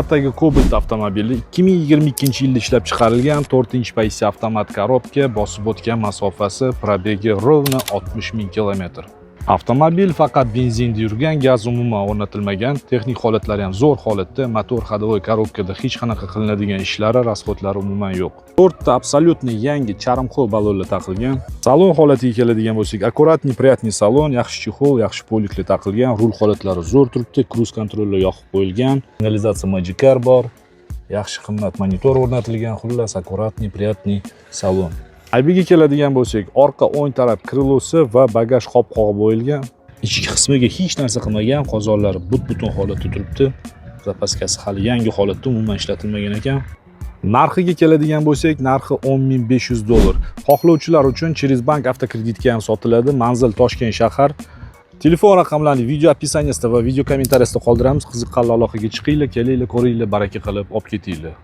Navbatdagi Cobalt avtomobili 2022-yilda ishlab chiqarilgan 4-pozitsiya avtomat korobka, bosib o'tgan masofasi probegi rovna 60 000 kilometr. Avtomobil faqat benzinda yurgan, gaz umuman o'rnatilmagan, texnik holatlari ham zo'r holatda, motor ходовой korobkada hech qanaqa qilinadigan ishlari, rasxodlari umuman yo'q. 4 ta absolyutni yangi charmxo'l balonlar taqilgan. Salon holatiga keladigan bo'lsak, akkuratniy, приятный salon, yaxshi chexol, yaxshi poliklar taqilgan, rul holatlari zo'r turibdi, cruise kontrollar yoqib qo'yilgan, signalizatsiya Magic Car bor, yaxshi qimmat monitor o'rnatilgan, xullas akkuratniy, приятный salon. Aybiga keladigan bo'lsak, orqa o'ng taraf krilosi va bagaj qopqog'i bo'yilgan. Ichki qismiga hech narsa qilmagan, qozonlari but-butun holatda turibdi. Zapaskasi hali yangi holatda, umuman ishlatilmagan ekan. Narxiga keladigan bo'lsak, narxi $10.500. Xohlovchilar uchun через bank avtokreditga ham sotiladi. Manzil Toshkent shahar. Telefon raqamlarini video описаниесida va video kommentariyasida qoldiramiz. Qiziqqanlar aloqaga chiqinglar, kelinglar, ko'ringlar, baraka qilib olib ketinglar.